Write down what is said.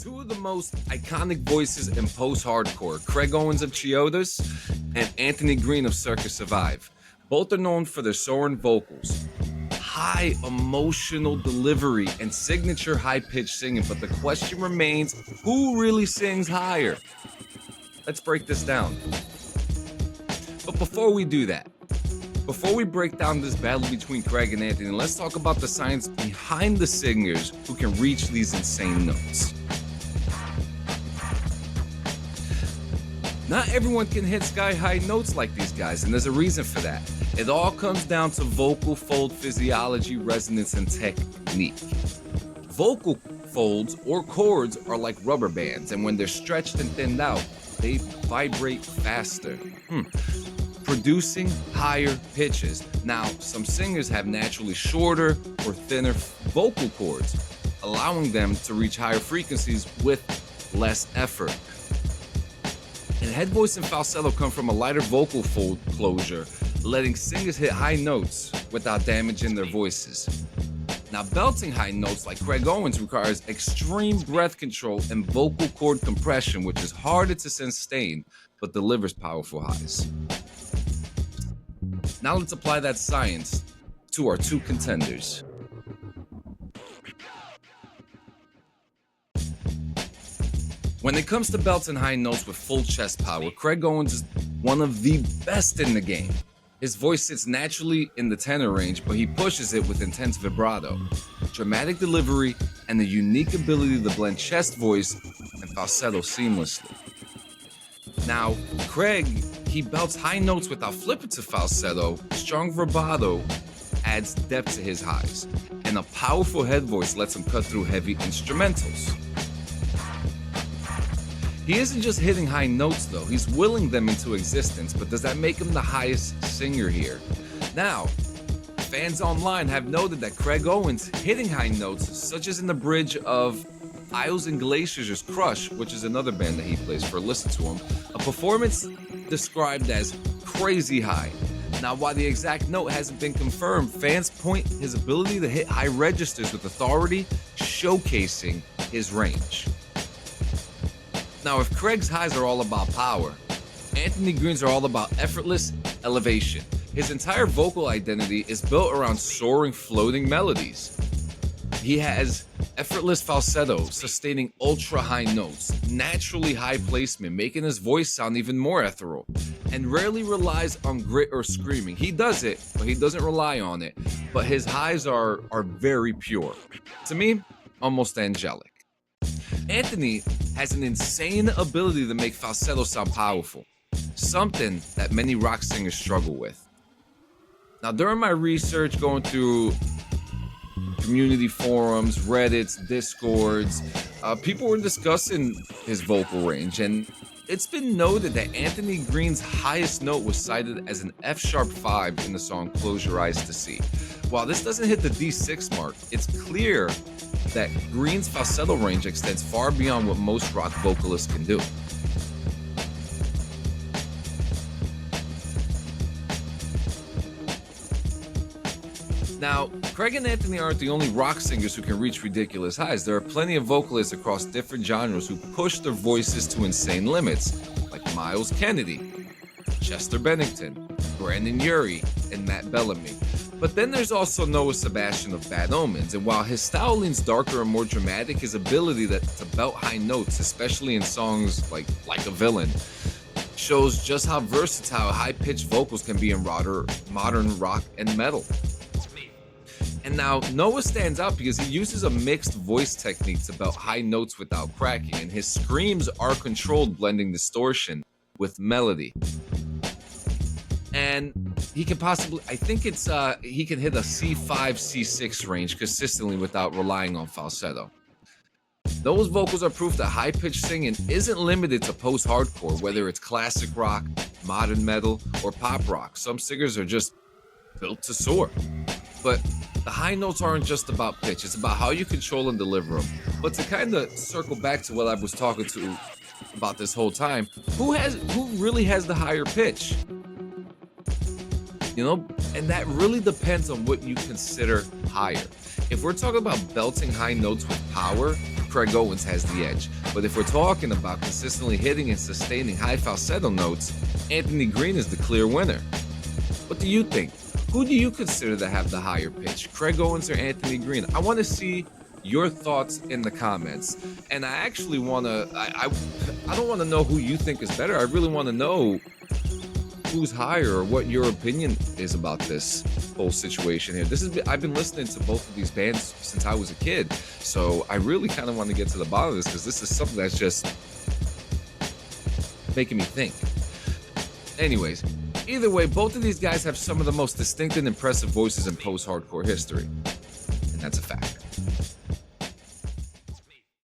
Two of the most iconic voices in post-hardcore, Craig Owens of Chiodos and Anthony Green of Circa Survive. Both are known for their soaring vocals, high emotional delivery, and signature high-pitched singing, but the question remains, who really sings higher? Let's break this down. But before we do that, before we break down this battle between Craig and Anthony, let's talk about the science behind the singers who can reach these insane notes. Not everyone can hit sky-high notes like these guys, and there's a reason for that. It all comes down to vocal fold physiology, resonance, and technique. Vocal folds or cords are like rubber bands, and when they're stretched and thinned out, they vibrate faster, producing higher pitches. Now, some singers have naturally shorter or thinner vocal cords, allowing them to reach higher frequencies with less effort. And head voice and falsetto come from a lighter vocal fold closure, letting singers hit high notes without damaging their voices. Now, belting high notes like Craig Owens requires extreme breath control and vocal cord compression, which is harder to sustain but delivers powerful highs. Now let's apply that science to our two contenders. When it comes to belting high notes with full chest power, Craig Owens is one of the best in the game. His voice sits naturally in the tenor range, but he pushes it with intense vibrato, dramatic delivery, and the unique ability to blend chest voice and falsetto seamlessly. Now, Craig, he belts high notes without flipping to falsetto. Strong vibrato adds depth to his highs, and a powerful head voice lets him cut through heavy instrumentals. He isn't just hitting high notes though, he's willing them into existence, but does that make him the highest singer here? Now, fans online have noted that Craig Owens hitting high notes, such as in the bridge of Isles and Glaciers' Crush, which is another band that he plays for, listen to him, a performance described as crazy high. Now, while the exact note hasn't been confirmed, fans point his ability to hit high registers with authority, showcasing his range. Now, if Craig's highs are all about power, Anthony Green's are all about effortless elevation. His entire vocal identity is built around soaring, floating melodies. He has effortless falsetto, sustaining ultra-high notes, naturally high placement, making his voice sound even more ethereal, and rarely relies on grit or screaming. He does it, but he doesn't rely on it. But his highs are very pure. To me, almost angelic. Anthony has an insane ability to make falsetto sound powerful, something that many rock singers struggle with. Now, during my research, going through community forums, Reddits, Discords, people were discussing his vocal range, and it's been noted that Anthony Green's highest note was cited as an F-sharp 5 in the song Close Your Eyes to See. While this doesn't hit the D6 mark, it's clear that Green's falsetto range extends far beyond what most rock vocalists can do. Now, Craig and Anthony aren't the only rock singers who can reach ridiculous highs. There are plenty of vocalists across different genres who push their voices to insane limits, like Miles Kennedy, Chester Bennington, Brandon Urie, and Matt Bellamy. But then there's also Noah Sebastian of Bad Omens, and while his style leans darker and more dramatic, his ability to belt high notes, especially in songs like a Villain, shows just how versatile high-pitched vocals can be in modern rock and metal. And now, Noah stands out because he uses a mixed voice technique to belt high notes without cracking, and his screams are controlled, blending distortion with melody. And he can possibly, I think it's, he can hit a C5, C6 range consistently without relying on falsetto. Those vocals are proof that high-pitched singing isn't limited to post-hardcore, whether it's classic rock, modern metal, or pop rock. Some singers are just built to soar. But the high notes aren't just about pitch, it's about how you control and deliver them. But to kind of circle back to what I was talking to about this whole time, who really has the higher pitch? You know, and that really depends on what you consider higher. If we're talking about belting high notes with power, Craig Owens has the edge. But if we're talking about consistently hitting and sustaining high falsetto notes, Anthony Green is the clear winner. What do you think? Who do you consider to have the higher pitch, Craig Owens or Anthony Green? I want to see your thoughts in the comments. And I actually want to, I don't want to know who you think is better. I really want to know who's higher or what your opinion is about this whole situation here. I've been listening to both of these bands since I was a kid. So I really kind of want to get to the bottom of this because this is something that's just making me think. Anyways, either way, both of these guys have some of the most distinct and impressive voices in post-hardcore history. And that's a fact.